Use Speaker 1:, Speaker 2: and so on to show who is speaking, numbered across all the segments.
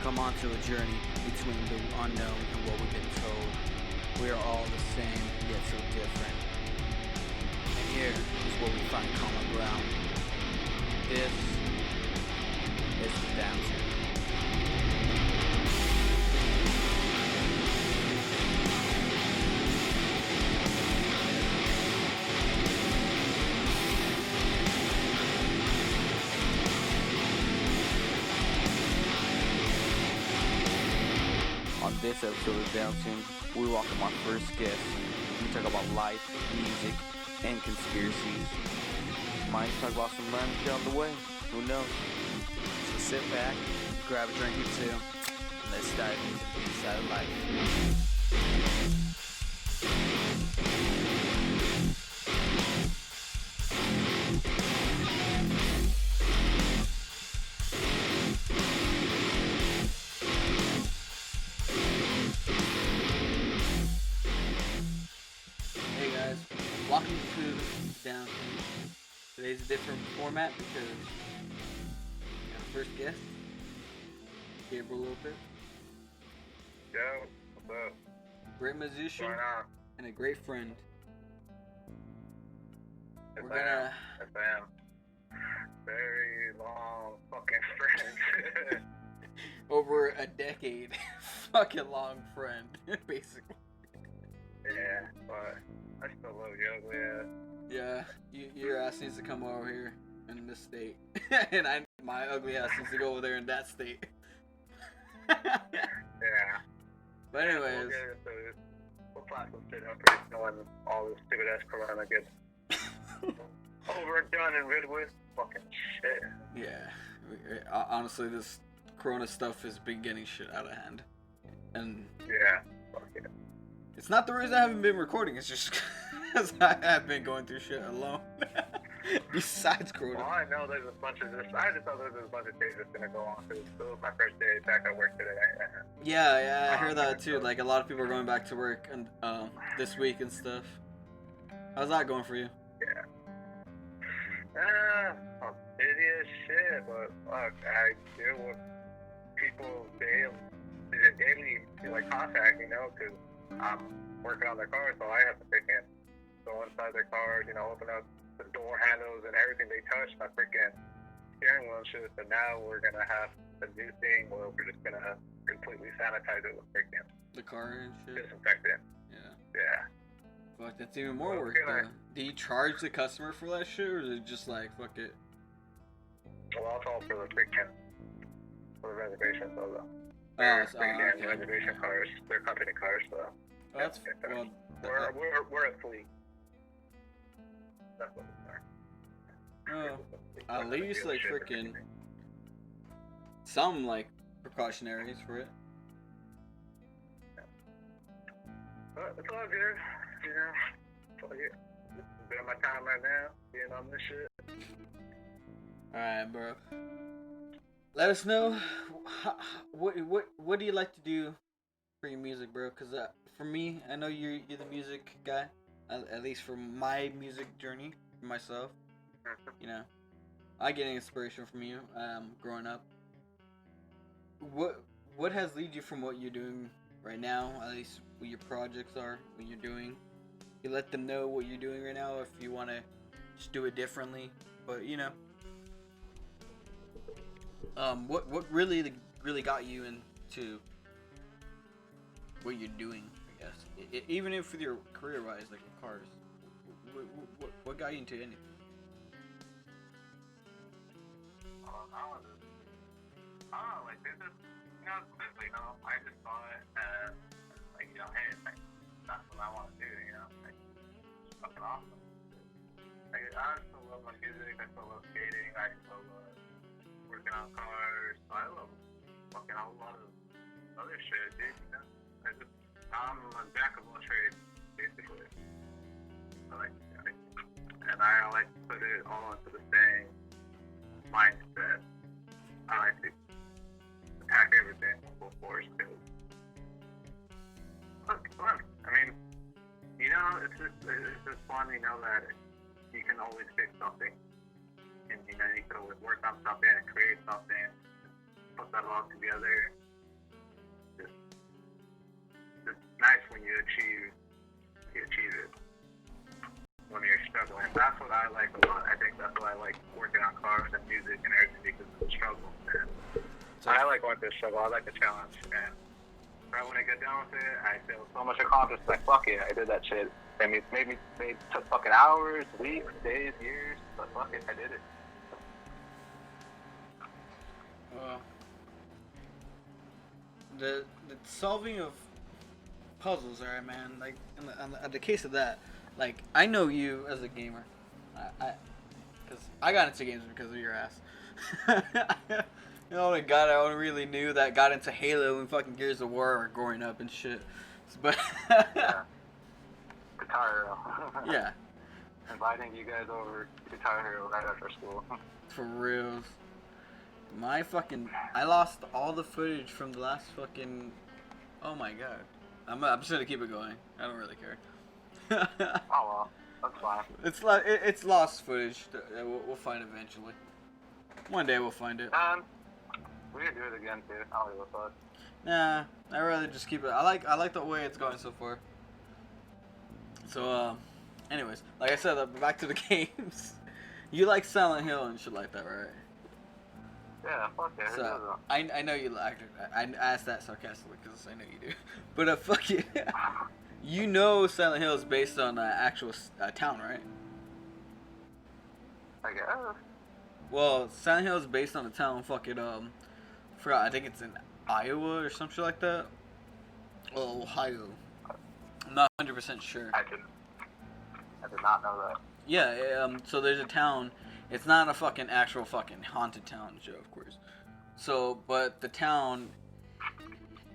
Speaker 1: Come onto a journey between the unknown and what we've been told. We are all the same, yet so different. And here is where we find common ground. This is the downturn. On this episode of Downturn, we welcome our first guest. We talk about life, music, and conspiracies. Might talk about some random shit on the way. Who knows? So sit back, grab a drink or two, and let's dive into the inside of life. Hey guys, welcome to Downtown. Today's a different format because our first guest, Gabriel Lopez,
Speaker 2: Yo, what's up?
Speaker 1: great musician
Speaker 2: What's going on?
Speaker 1: and a great friend.
Speaker 2: Yes,
Speaker 1: We're
Speaker 2: I am.
Speaker 1: gonna
Speaker 2: Yes, I am. Very long fucking friend.
Speaker 1: over a decade, fucking long friend, basically.
Speaker 2: Yeah, but I still love you, ugly ass.
Speaker 1: Yeah, your ass needs to come over here in this state, and my ugly ass needs to go over there in that state.
Speaker 2: Yeah.
Speaker 1: But anyways,
Speaker 2: We'll plot some shit up here knowing all this stupid ass corona gets over and done and rid with. Fucking shit.
Speaker 1: yeah, honestly, this Corona stuff has been getting shit out of hand, and
Speaker 2: Yeah. Fuck it.
Speaker 1: it's not the reason I haven't been recording. It's just because I have been going through shit alone. Besides
Speaker 2: Well,
Speaker 1: Corona.
Speaker 2: I know there's a bunch of this. I just thought there was a bunch of days that's gonna go on because it was my first day back at work today.
Speaker 1: Yeah, I heard that too. Like a lot of people are going back to work and this week and stuff. How's that going for you?
Speaker 2: Yeah. I'm busy as shit, but fuck, I deal with people daily like contact, because I'm working on their cars, so I have to freaking go inside their cars, open up the door handles and everything they touch, my freaking steering wheel and shit. So now we're gonna have a new thing where we're just gonna completely sanitize it with freaking
Speaker 1: The car and shit.
Speaker 2: disinfectant.
Speaker 1: Yeah.
Speaker 2: Yeah.
Speaker 1: Fuck, that's even more
Speaker 2: Well,
Speaker 1: work
Speaker 2: can I-
Speaker 1: though. Do you charge the customer for that shit, or is it just like fuck it?
Speaker 2: Well, it's all for the freaking for the reservations, so
Speaker 1: Oh,
Speaker 2: they're
Speaker 1: so,
Speaker 2: freaking
Speaker 1: okay.
Speaker 2: reservation cars. They're company cars, so
Speaker 1: Oh, that's well.
Speaker 2: we're a fleet. That's what we are.
Speaker 1: Oh, at least like freaking some like precautionaries for it.
Speaker 2: But it's all good, It's all good. This is a bit of my time right now, being on this shit.
Speaker 1: All right, bro. Let us know what do you like to do for your music, bro? Cause for me, I know you're the music guy. At least for my music journey, for myself. I get inspiration from you. Growing up. What has led you from what you're doing right now? At least what your projects are, what you're doing. You let them know what you're doing right now. If you want to just do it differently, but what really got you into what you're doing? I guess even if with your career wise, like with cars, what got you into anything?
Speaker 2: I don't know, like, this is, quickly, I just saw it as, hey, it's like, that's what I want to do, like, it's fucking awesome. Like, I still love my music, I still love skating, I still love working on cars, I love fucking a whole lot of other shit, dude, I'm a jack of all trades, basically. And I like to put it all into the same mindset. I like to attack everything full force because look, I mean, it's just fun, that you can always fix something, and you can always work on something and create something, put that all together, when you achieve it. When you're struggling. That's what I like a lot. I think that's why I like working on cars and music and everything, because of the struggle. And I like going through the struggle. I like the challenge. And right when I get done with it, I feel so much accomplished. Like, fuck it, I did that shit. I mean, maybe it took fucking hours, weeks, days, years, but fuck it, I did it.
Speaker 1: The solving of puzzles, alright, man. Like, in the case of that, like, I know you as a gamer. Because I got into games because of your ass. The only guy I only really knew that got into Halo and fucking Gears of War growing up and shit. But
Speaker 2: yeah. Guitar Hero.
Speaker 1: Yeah.
Speaker 2: Inviting you guys over to Guitar Hero right after school.
Speaker 1: For reals. I lost all the footage from the last fucking. Oh my god. I'm just gonna keep it going. I don't really care.
Speaker 2: Oh well, that's fine.
Speaker 1: It's lost footage. We'll find it eventually. One day we'll find it.
Speaker 2: We can do it again too. I don't give a fuck.
Speaker 1: Nah, I'd rather just keep it. I like the way it's going so far. So anyways, like I said, back to the games. You like Silent Hill and shit like that, right?
Speaker 2: Yeah, fuck yeah.
Speaker 1: So I know you like it. I asked that sarcastically because I know you do. But fuck it. You know Silent Hill is based on an actual town, right?
Speaker 2: I guess.
Speaker 1: Well, Silent Hill is based on a town. Forgot. I think it's in Iowa or some shit like that. Well, Ohio. I'm not 100% sure.
Speaker 2: I did not know that.
Speaker 1: Yeah. So there's a town. It's not a fucking actual fucking haunted town, Joe, of course. So, but the town,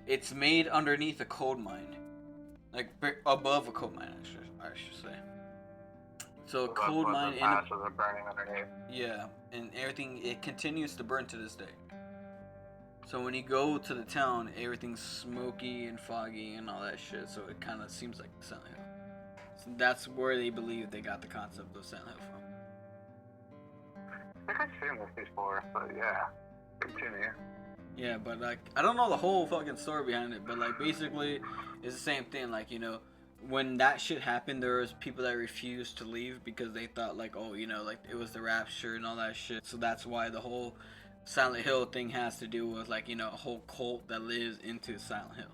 Speaker 1: it's made underneath a coal mine. Like, above a coal mine, I should say. So, a coal mine in
Speaker 2: are burning underneath.
Speaker 1: Yeah, and everything, it continues to burn to this day. So when you go to the town, everything's smoky and foggy and all that shit, so it kind of seems like Silent Hill. So that's where they believe they got the concept of Silent Hill from.
Speaker 2: I think I've seen this before, but yeah, continue.
Speaker 1: Yeah, but like, I don't know the whole fucking story behind it, but like, basically, it's the same thing. Like, you know, when that shit happened, there was people that refused to leave because they thought like, oh, you know, like it was the rapture and all that shit. So that's why the whole Silent Hill thing has to do with like, you know, a whole cult that lives into Silent Hill.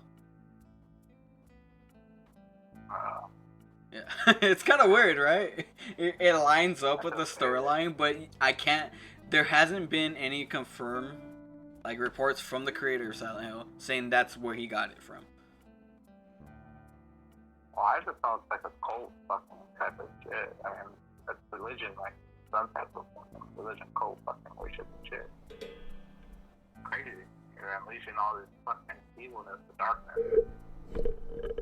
Speaker 1: Yeah, it's kind of weird, right? It lines up with the storyline, but there hasn't been any confirmed like reports from the creator of Silent Hill saying that's where he got it from.
Speaker 2: Well, I just thought it's like a cult fucking type of shit. I mean, that's religion, like some type of religion cult fucking worship and shit. Crazy. You're unleashing all this fucking evilness, the darkness.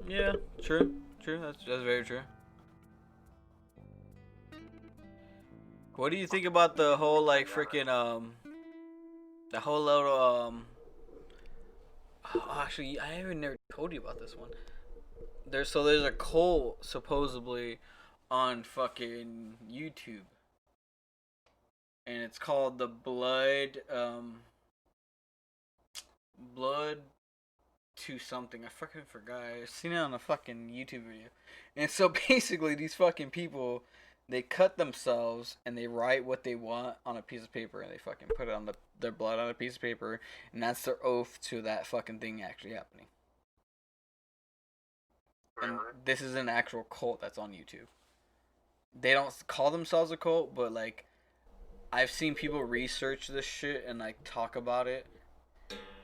Speaker 1: Yeah, true. That's very true. What do you think about the whole like freaking the whole little actually, I haven't never told you about this one. There's a cult supposedly on fucking YouTube, and it's called the Blood to something. I fucking forgot. I seen it on a fucking YouTube video. And so basically, these fucking people, they cut themselves and they write what they want on a piece of paper and they fucking put it on their blood on a piece of paper, and that's their oath to that fucking thing actually happening. And this is an actual cult that's on YouTube. They don't call themselves a cult, but like, I've seen people research this shit and like talk about it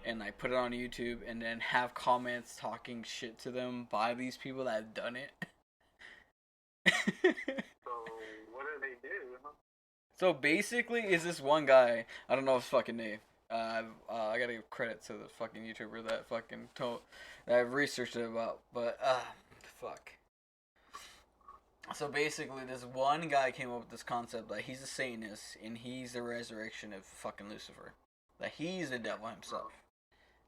Speaker 1: and like put it on YouTube and then have comments talking shit to them by these people that have done it.
Speaker 2: So what do they do?
Speaker 1: So basically, is this one guy, I don't know his fucking name. I gotta give credit to the fucking YouTuber that fucking told that I've researched it about, but fuck. So basically, this one guy came up with this concept that he's a Satanist and he's the resurrection of fucking Lucifer. That he's the devil himself.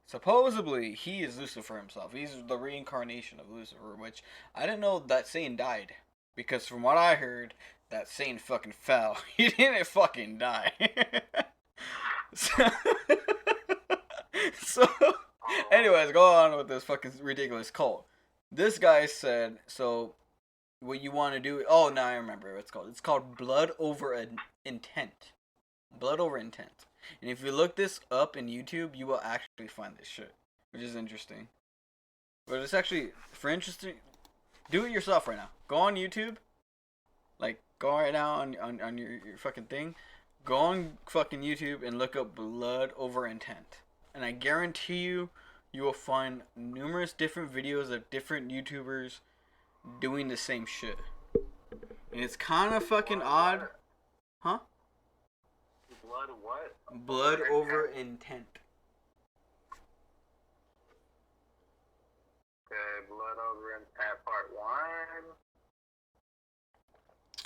Speaker 1: Supposedly, he is Lucifer himself. He's the reincarnation of Lucifer, which I didn't know that Satan died. Because from what I heard, that Satan fucking fell. He didn't fucking die. So, anyways, go on with this fucking ridiculous cult. This guy said, so what you want to do? Oh, now I remember what it's called. It's called blood over an intent. Blood over intent. And if you look this up in YouTube, you will actually find this shit, which is interesting. But it's actually for interesting. Do it yourself right now. Go on YouTube. Like, go right now on your fucking thing. Go on fucking YouTube and look up blood over intent. And I guarantee you will find numerous different videos of different YouTubers doing the same shit. And it's kind of fucking odd. Huh?
Speaker 2: Blood what?
Speaker 1: Blood over intent.
Speaker 2: Okay, blood over intent part 1.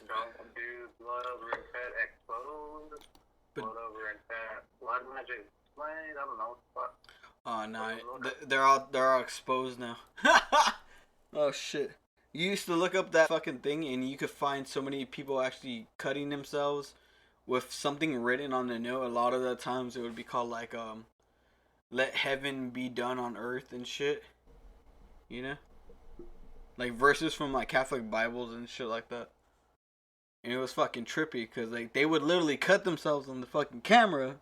Speaker 2: Don't do blood over intent exposed. Blood over intent. Blood magic explained. I don't know what the fuck.
Speaker 1: Oh no, they're all exposed now. Oh shit. You used to look up that fucking thing and you could find so many people actually cutting themselves with something written on the note. A lot of the times it would be called like let heaven be done on earth and shit. You know? Like verses from like Catholic Bibles and shit like that. And it was fucking trippy because like they would literally cut themselves on the fucking camera,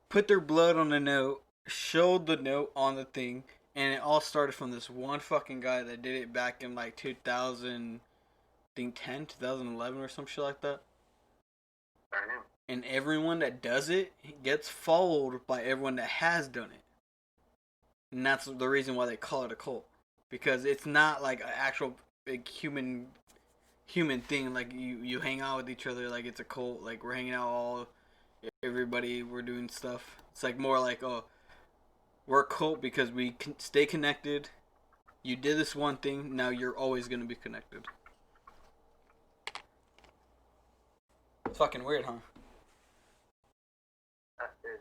Speaker 1: put their blood on the note, showed the note on the thing, and it all started from this one fucking guy that did it back in like 2010, 2011 or some shit like that. And everyone that does it gets followed by everyone that has done it. And that's the reason why they call it a cult. Because it's not like an actual big human thing. Like you hang out with each other like it's a cult. Like we're hanging out everybody, we're doing stuff. It's like more like, oh, we're a cult because we can stay connected. You did this one thing, now you're always going to be connected. It's fucking weird, huh?
Speaker 2: That's it.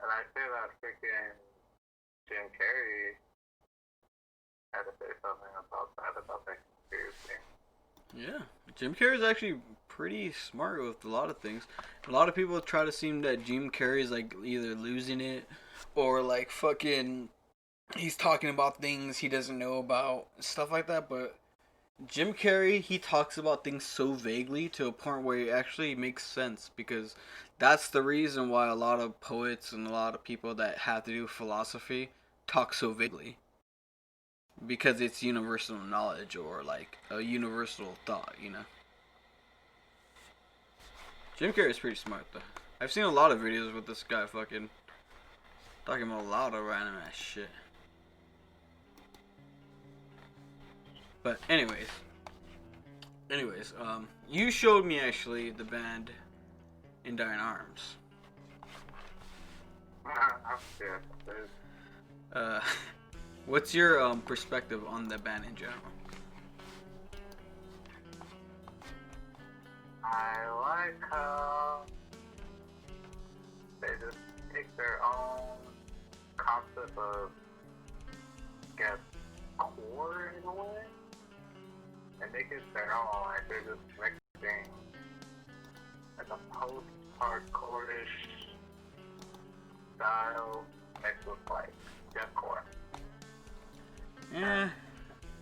Speaker 2: And I feel that freaking Jim Carrey had to say something about that conspiracy.
Speaker 1: Yeah, Jim Carrey's actually pretty smart with a lot of things. A lot of people try to seem that Jim Carrey's like either losing it or like fucking he's talking about things he doesn't know about, stuff like that. But Jim Carrey, he talks about things so vaguely to a point where it actually makes sense, because that's the reason why a lot of poets and a lot of people that have to do with philosophy talk so vaguely. Because it's universal knowledge or like a universal thought, you know. Jim Carrey's pretty smart though. I've seen a lot of videos with this guy fucking talking about a lot of random ass shit. But anyways, you showed me actually the band In Dying Arms. What's your perspective on the band in general?
Speaker 2: I like how they just take their own concept of, I guess, core in a way, and make it their own. Like they're just mixing like a post-hardcore-ish style mixed with like deathcore.
Speaker 1: Yeah,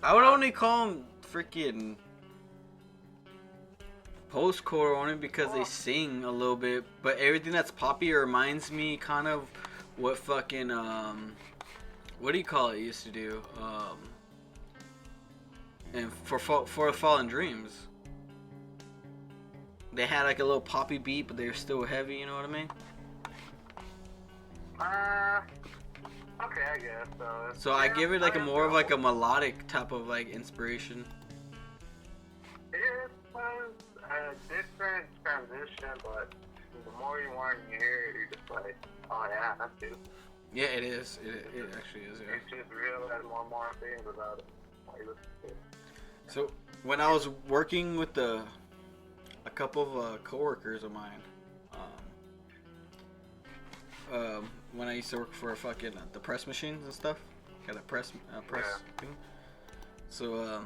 Speaker 1: I would only call them freaking post-core only because they sing a little bit, but everything that's poppy reminds me kind of what fucking what do you call it used to do, and for Fallen Dreams, they had like a little poppy beat, but they were still heavy. You know what I mean?
Speaker 2: Okay, I guess so.
Speaker 1: So I give it like a more of like a melodic type of like inspiration.
Speaker 2: It was a different transition, but the more you want to hear it, you're just like, oh yeah, that's it.
Speaker 1: Yeah, it is. It actually is. Yeah.
Speaker 2: You just realize more and more things about it.
Speaker 1: So when I was working with a couple of coworkers of mine, when I used to work for fucking the press machines and stuff, got a press thing. So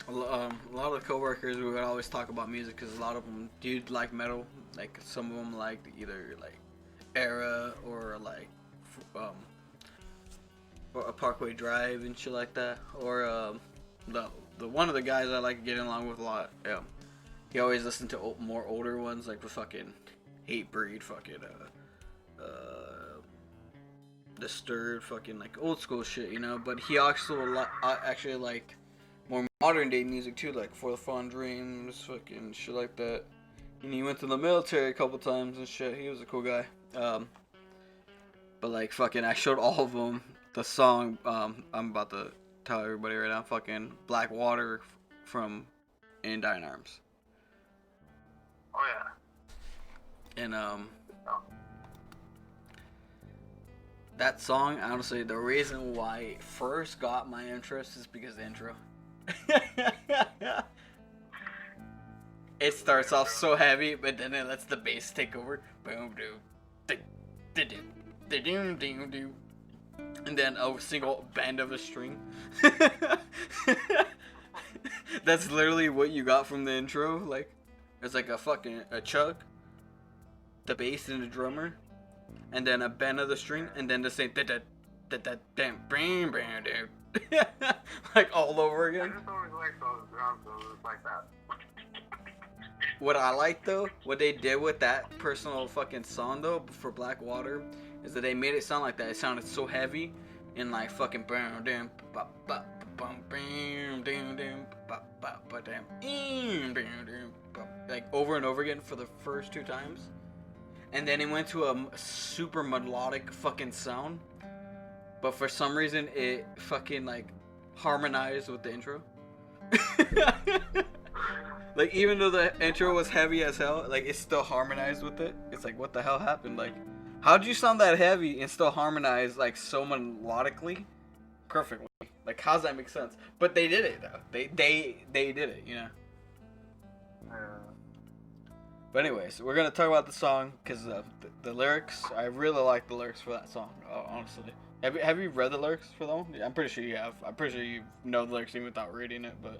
Speaker 1: a lot of the coworkers, we would always talk about music because a lot of them did like metal. Like some of them liked either like H.A.R.R.P or like or a Parkway Drive and shit like that, or the one of the guys I like getting along with a lot. He always listened to more older ones, like the fucking Hatebreed, fucking Disturbed, fucking like old school shit, you know. But he also actually like more modern day music too, like For the Fun Dreams, fucking shit like that. And he went to the military a couple times and shit. He was a cool guy. But like fucking, I showed all of them the song. I'm about to tell everybody right now. Fucking Black Water from In Dying Arms.
Speaker 2: Oh yeah.
Speaker 1: And that song, honestly, the reason why it first got my interest is because of the intro. It starts off so heavy, but then it lets the bass take over. Boom, doom, doom, doom, doom, and then a single bend of a string. That's literally what you got from the intro. Like, it's like a chug, the bass and the drummer, and then a bend of the string, and then the same like all over again.
Speaker 2: I just always like those drums, like that.
Speaker 1: What I like though, what they did with that personal fucking song though for Black Water, is that they made it sound like that. It sounded so heavy, and like fucking like over and over again for the first 2 times, and then it went to a super melodic fucking sound, but for some reason it fucking like harmonized with the intro. Like, even though the intro was heavy as hell, like, it still harmonized with it. It's like, what the hell happened? Like, how'd you sound that heavy and still harmonize, like, so melodically? Perfectly. Like, how's that make sense? But they did it, though. They did it, you know? But anyways, we're going to talk about the song, because the lyrics, I really like the lyrics for that song, honestly. Have you read the lyrics for that one? Yeah, I'm pretty sure you have. I'm pretty sure you know the lyrics even without reading it, but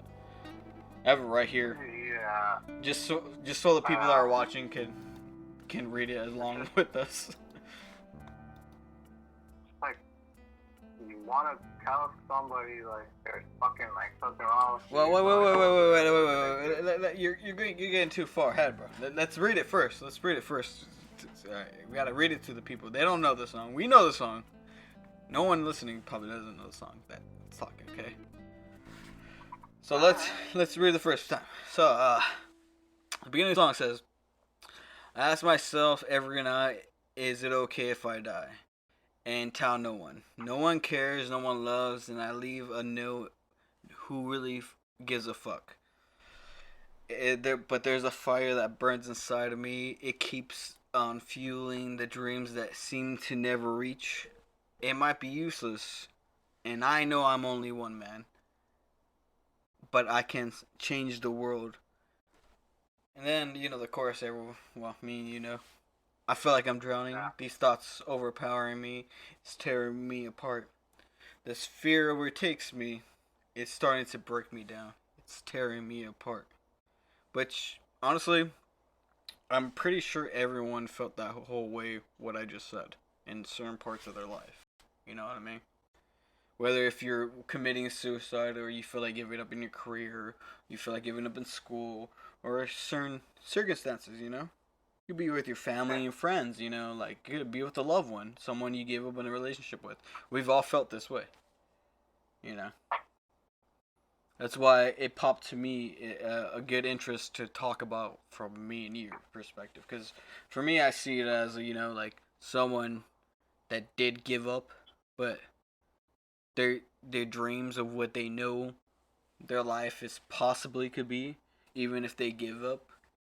Speaker 1: I have it right here.
Speaker 2: Yeah.
Speaker 1: Just so the people that are watching can read it along with us.
Speaker 2: Like, you want to tell somebody like there's fucking like something wrong with
Speaker 1: Well, wait. You're getting too far ahead, bro. Let's read it first. Alright, we gotta read it to the people. They don't know the song. We know the song. No one listening probably doesn't know the song that's talking. Okay. So let's read the first time. So the beginning of the song says, "I ask myself every night, is it okay if I die? And tell no one. No one cares, no one loves, and I leave a note. Who really gives a fuck? But there's a fire that burns inside of me. It keeps on fueling the dreams that seem to never reach. It might be useless, and I know I'm only one man. But I can change the world." And then, the chorus there, me, I feel like I'm drowning.
Speaker 2: Yeah.
Speaker 1: These thoughts overpowering me. It's tearing me apart. This fear overtakes me. It's starting to break me down. It's tearing me apart. Which, honestly, I'm pretty sure everyone felt that whole way, what I just said, in certain parts of their life. You know what I mean? Whether if you're committing suicide, or you feel like giving up in your career, you feel like giving up in school, or certain circumstances, You could be with your family and friends, like you could be with a loved one, someone you gave up in a relationship with. We've all felt this way, That's why it popped to me a good interest to talk about from me and your perspective. Because for me, I see it as, like someone that did give up, but their dreams of what they know their life is possibly could be, even if they give up,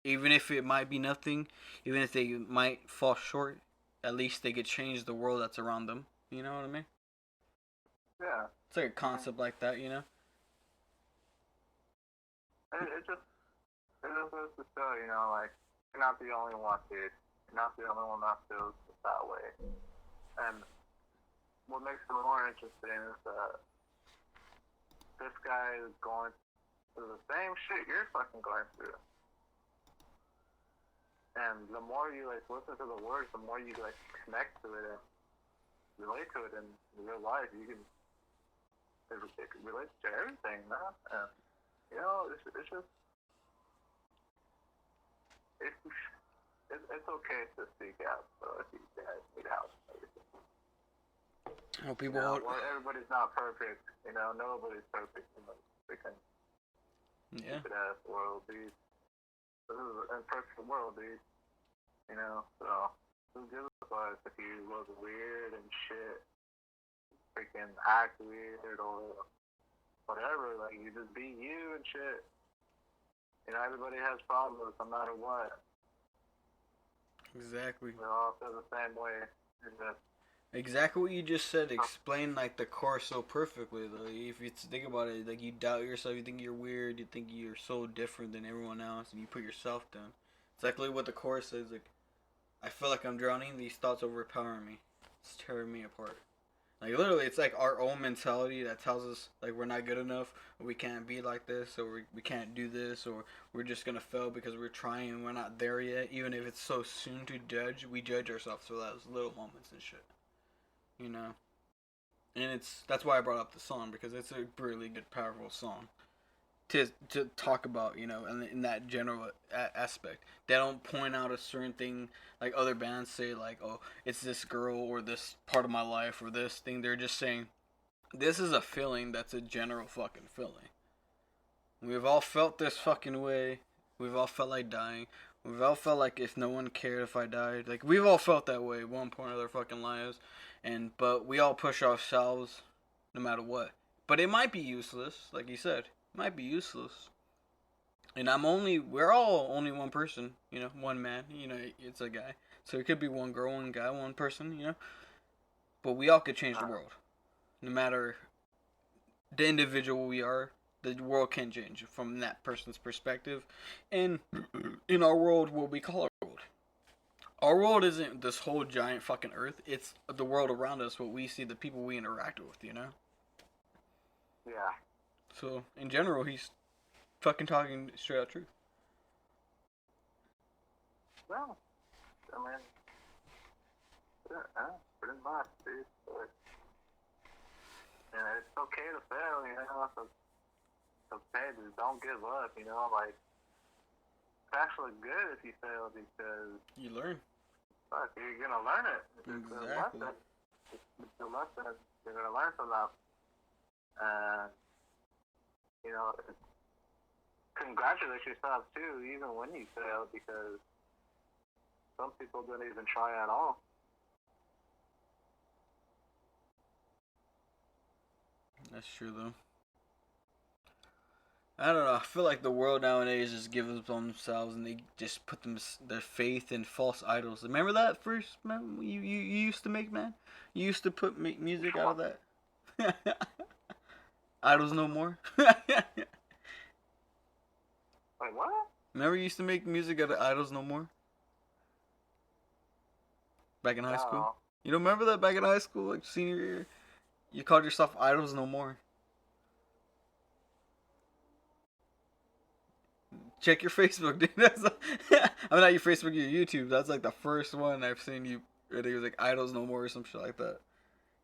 Speaker 1: even if it might be nothing, even if they might fall short, at least they could change the world that's around them. You know what I mean?
Speaker 2: Yeah.
Speaker 1: It's like a concept like that,
Speaker 2: It just goes to show, like, you're not the only one, dude. You're not the only one that feels that way. And what makes it more interesting is that this guy is going through the same shit you're fucking going through. And the more you, like, listen to the words, the more you, like, connect to it. relate to it in real life. You can it relates to everything, man. And you know, it's just it's okay to speak out. So if you guys need help, everything.
Speaker 1: Well, people.
Speaker 2: You know, well, everybody's not perfect. You know, nobody's perfect. You know, freaking stupid ass world, dude. This is an imperfect world, dude. You know, so who gives a fuck if you look weird and shit, freaking act weird or whatever? Like, you just be you and shit. You know, everybody has problems no matter what.
Speaker 1: Exactly.
Speaker 2: We all feel the same way.
Speaker 1: Exactly what you just said. Explain like the chorus so perfectly. Like, if you think about it, like you doubt yourself, you think you're weird, you think you're so different than everyone else, and you put yourself down. Exactly what the chorus says. Like, I feel like I'm drowning. These thoughts overpowering me. It's tearing me apart. Like literally, it's like our own mentality that tells us like we're not good enough, or we can't be like this, or we can't do this, or we're just gonna fail because we're trying and we're not there yet. Even if it's so soon to judge, we judge ourselves for those little moments and shit. You know, and that's why I brought up the song because it's a really good, powerful song to talk about. You know, in that general aspect, they don't point out a certain thing like other bands say, like, oh, it's this girl or this part of my life or this thing. They're just saying this is a feeling that's a general fucking feeling. We've all felt this fucking way. We've all felt like dying. We've all felt like if no one cared if I died. Like, we've all felt that way at one point in our fucking lives. But we all push ourselves no matter what. But it might be useless, like you said. It might be useless. And we're all only one person, you know, one man, you know, it's a guy. So it could be one girl, one guy, one person, you know. But we all could change the world. No matter the individual we are, the world can change from that person's perspective. And in our world, what we call our world. Our world isn't this whole giant fucking earth. It's the world around us, what we see, the people we interact with, you know?
Speaker 2: Yeah.
Speaker 1: So, in general, he's fucking talking straight out truth.
Speaker 2: Well, I mean, yeah, pretty much, dude. But, yeah, it's okay to fail, you know? It's okay, just don't give up, you know? Like, it's actually good if you fail because
Speaker 1: you learn.
Speaker 2: Fuck, you're gonna learn it. It's
Speaker 1: exactly.
Speaker 2: a lesson. It's a lesson. You're gonna learn from that. And you know, congratulate yourself too, even when you fail, because some people don't even try at all.
Speaker 1: That's true though. I don't know. I feel like the world nowadays just gives up on themselves and they just put their faith in false idols. Remember that first, man? You used to make, man. You used to make music out of that. Idols no more.
Speaker 2: Wait, what?
Speaker 1: Remember you used to make music out of Idols no more? Back in high school. You don't remember that back in high school, like senior year? You called yourself Idols no more. Check your Facebook, dude. I'm not your Facebook, your YouTube. That's like the first one I've seen you. It was like Idols No More or some shit like that.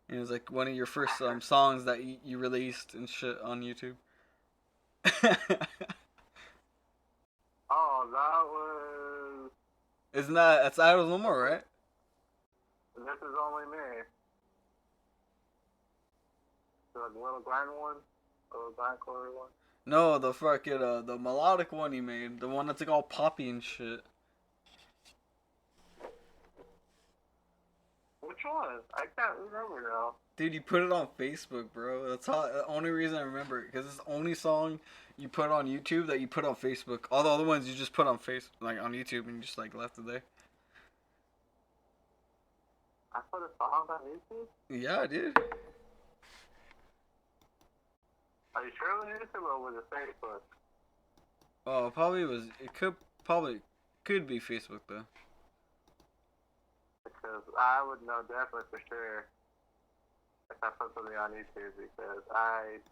Speaker 1: And it was like one of your first songs that you released and shit on YouTube.
Speaker 2: Oh, that was.
Speaker 1: Isn't that's Idols No More, right?
Speaker 2: This is only me. The little grind one, little grindcore one.
Speaker 1: No, the fucking the melodic one you made, the one that's like all poppy and shit.
Speaker 2: Which one? I can't remember now.
Speaker 1: Dude, you put it on Facebook, bro. That's the only reason I remember it, because it's the only song you put on YouTube that you put on Facebook. All the other ones you just put on like on YouTube, and you just like left it there.
Speaker 2: I put a song on YouTube?
Speaker 1: Yeah, I did.
Speaker 2: Are you sure it was YouTube or was it Facebook?
Speaker 1: Oh, it could be Facebook though.
Speaker 2: Because I would know definitely for sure if I put something on YouTube, because I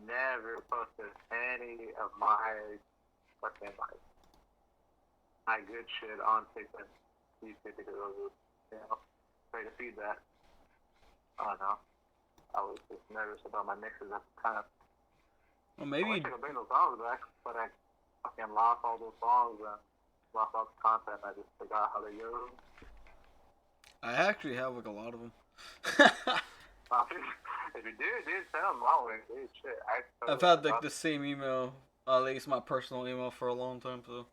Speaker 2: never posted any of my fucking like my good shit on TikTok, YouTube, because it was, you know, straight to feedback. I don't know. I was just nervous about my mixes at the time.
Speaker 1: Well,
Speaker 2: I wish
Speaker 1: maybe.
Speaker 2: I could bring those songs back, but I fucking lost all those songs and lost all the content. I just forgot how they go.
Speaker 1: I actually have like a lot of them.
Speaker 2: If you do, dude, send them my way, dude. Shit,
Speaker 1: I've had like the same email, at least my personal email, for a long time, so.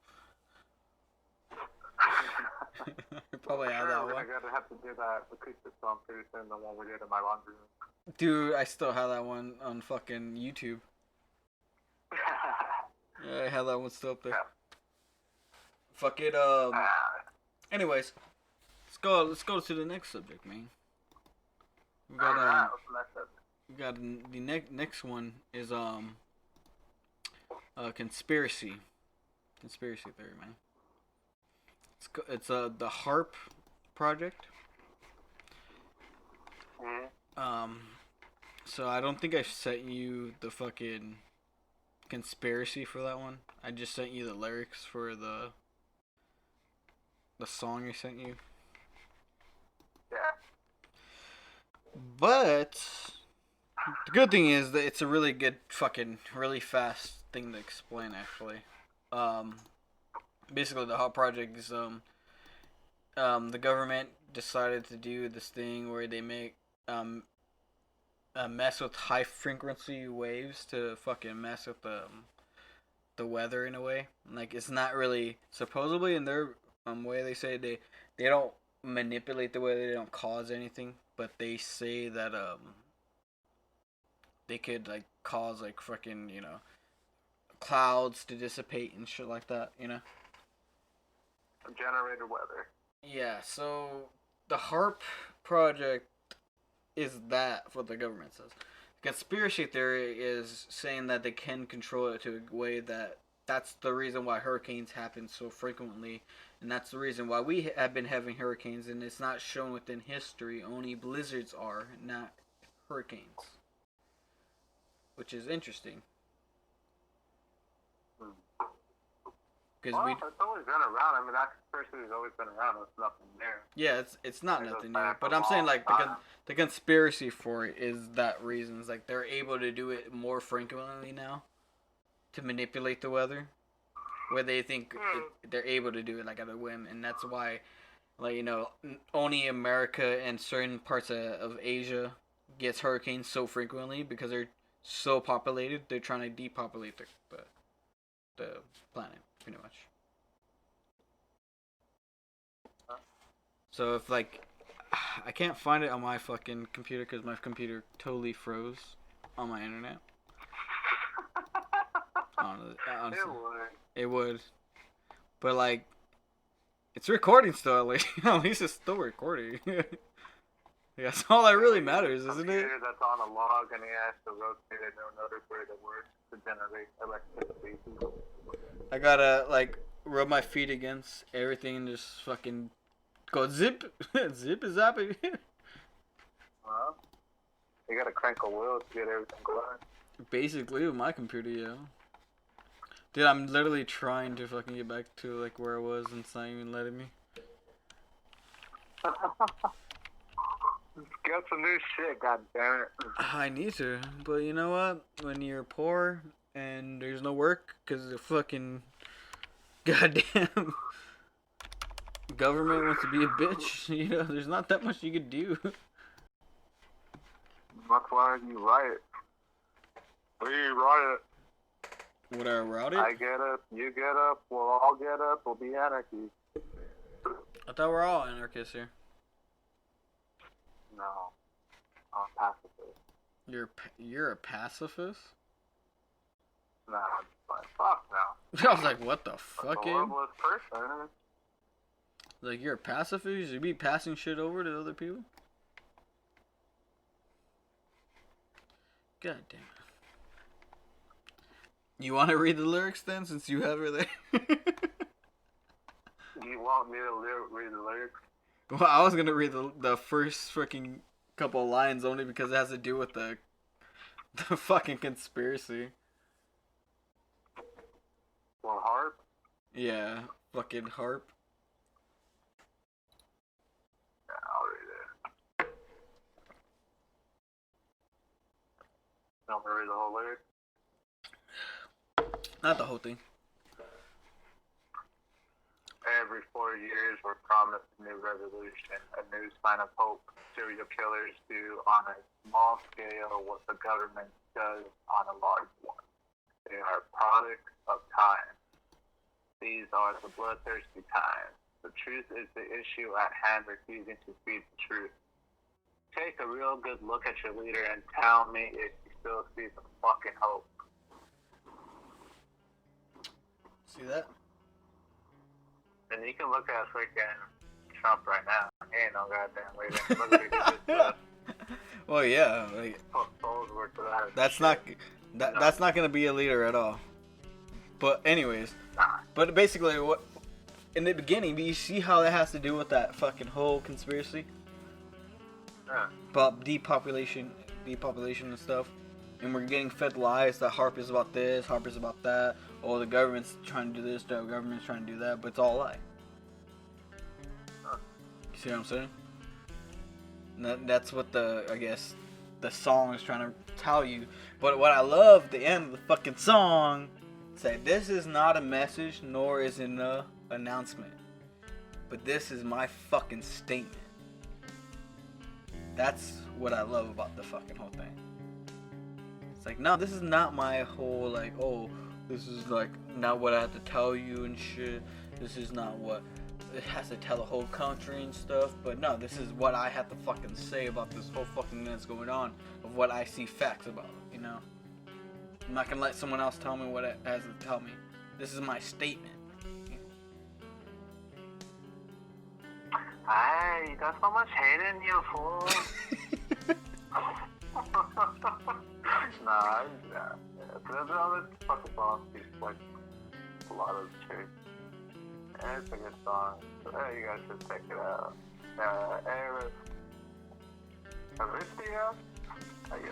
Speaker 1: Probably have that one.
Speaker 2: We're gonna have to do that acoustic song pretty soon, the one we did in my laundry room.
Speaker 1: Dude, I still have that one on fucking YouTube. Yeah, I have that one still up there.
Speaker 2: Yeah.
Speaker 1: Fuck it. Anyways, let's go to the next subject, man. We got the next one is conspiracy theory, man. It's the H.A.R.R.P project.
Speaker 2: Mm-hmm.
Speaker 1: So I don't think I sent you the fucking conspiracy for that one. I just sent you the lyrics for the song I sent you.
Speaker 2: Yeah.
Speaker 1: But the good thing is that it's a really good really fast thing to explain, actually. Basically the H.A.R.P project is the government decided to do this thing where they make mess with high frequency waves to fucking mess with the weather in a way. Like, it's not really, supposedly in their way, they say they don't manipulate the weather, they don't cause anything, but they say that they could like cause like fucking, you know, clouds to dissipate and shit like that, you know.
Speaker 2: Generated weather.
Speaker 1: Yeah, so the H.A.R.P project is that what the government says. Conspiracy theory is saying that they can control it to a way that's the reason why hurricanes happen so frequently, and that's the reason why we have been having hurricanes, and it's not shown within history. Only blizzards are, not hurricanes, which is interesting.
Speaker 2: Well, it's always been around. I mean, that conspiracy has always been around. There's nothing there.
Speaker 1: Yeah, it's not nothing new. But I'm saying, like, the conspiracy for it is that reasons. Like, they're able to do it more frequently now to manipulate the weather, where they think they're able to do it, like, at a whim. And that's why, like, you know, only America and certain parts of Asia gets hurricanes so frequently because they're so populated. They're trying to depopulate the planet, pretty much. So if, like, I can't find it on my fucking computer because my computer totally froze on my internet. Honestly, it would. But, like, it's recording still, at least. At least it's still recording. Yeah, that's all that really matters, isn't it?
Speaker 2: That's on a log and he has to rotate it in order for it to work to generate electricity.
Speaker 1: I gotta, like, rub my feet against everything and just fucking go zip. Zip is zapping.
Speaker 2: Well, you gotta crank a wheel to get everything going.
Speaker 1: Basically, with my computer, yeah. Dude, I'm literally trying to fucking get back to, like, where I was and it's not even letting me.
Speaker 2: Get some new shit, goddammit.
Speaker 1: I need to, but you know what? When you're poor and there's no work because the fucking goddamn government wants to be a bitch, you know, there's not that much you could do.
Speaker 2: That's why you write it. We write it.
Speaker 1: Would I route it?
Speaker 2: I get up, you get up, we'll all get up, we'll be anarchy.
Speaker 1: I thought we're all anarchists here.
Speaker 2: No. I'm a pacifist.
Speaker 1: You're a pacifist?
Speaker 2: Nah, I'm like, fuck no.
Speaker 1: I was like, what the fuck,
Speaker 2: I'm a horrible person.
Speaker 1: Like, you're a pacifist? You be passing shit over to other people? God damn it. You want to read the lyrics then, since you have her there?
Speaker 2: You want me to read the lyrics?
Speaker 1: Well, I was gonna read the first freaking couple lines only because it has to do with the fucking conspiracy.
Speaker 2: Well, H.A.R.R.P?
Speaker 1: Yeah, fucking H.A.R.P.
Speaker 2: Yeah, I'll read it. You want me to read the whole lyric?
Speaker 1: Not the whole thing.
Speaker 2: Every 4 years, we're promised a new revolution, a new sign of hope. Serial killers do on a small scale what the government does on a large one. They are products of time. These are the bloodthirsty times. The truth is the issue at hand, refusing to speak the truth. Take a real good look at your leader and tell me if you still see some fucking hope.
Speaker 1: See that?
Speaker 2: And you can look at freaking Trump right now. He ain't no goddamn leader. Look what he did.
Speaker 1: Well, yeah. Like, that's not gonna be a leader at all. But anyways, but basically, what in the beginning, do you see how that has to do with that fucking whole conspiracy?
Speaker 2: Yeah.
Speaker 1: About depopulation and stuff. And we're getting fed lies that H.A.R.P is about this, H.A.R.P is about that. Oh, the government's trying to do this, the government's trying to do that, but it's all a lie. You see what I'm saying? And that's what I guess the song is trying to tell you. But what I love, the end of the fucking song, said, this is not a message, nor is it an announcement. But this is my fucking statement. That's what I love about the fucking whole thing. It's like, no, this is not my whole, like, oh, this is, like, not what I have to tell you and shit. This is not what it has to tell the whole country and stuff. But no, this is what I have to fucking say about this whole fucking thing that's going on. Of what I see facts about, you know? I'm not gonna let someone else tell me what it has to tell me. This is my statement.
Speaker 2: Hey, you got so much hate in you, fool. Nah, yeah. This fucking song is like a lot of shit. And it's a good song. So you guys should check it out.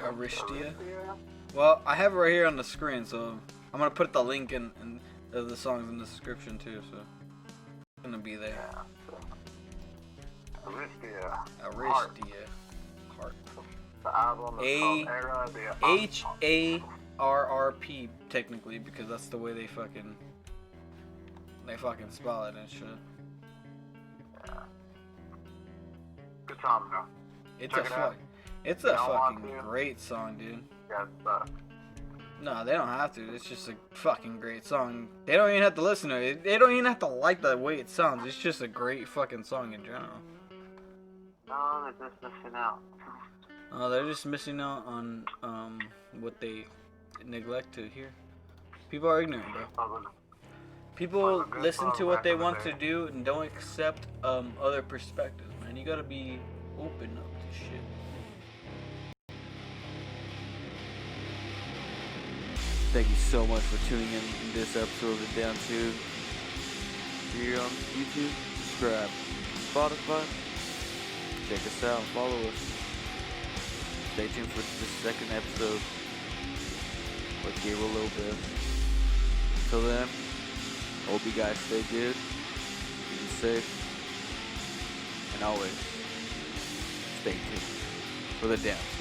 Speaker 1: Aristia? Well, I have it right here on the screen, so I'm gonna put the link in the songs in the description too, so it's gonna be there.
Speaker 2: Yeah.
Speaker 1: Aristia. Heart.
Speaker 2: The album is called
Speaker 1: H.A.R.R.P technically, because that's the way they fucking spell it and shit.
Speaker 2: Yeah. Good song, bro.
Speaker 1: It's a fucking great song, dude.
Speaker 2: Yeah,
Speaker 1: No, they don't have to. It's just a fucking great song. They don't even have to listen to it. They don't even have to like the way it sounds. It's just a great fucking song in general.
Speaker 2: No, they're just missing out.
Speaker 1: Oh, they're just missing out on what they neglect to hear. People are ignorant, bro. People listen to what they want to do and don't accept other perspectives, man. You gotta be open up to shit. Thank you so much for tuning in this episode of The Down Tube. If you're on YouTube, subscribe. Spotify, check us out, follow us. Stay tuned for the second episode with Gabriel Lopez. Until then, hope you guys stay good, be safe, and always stay tuned for The Down Tube.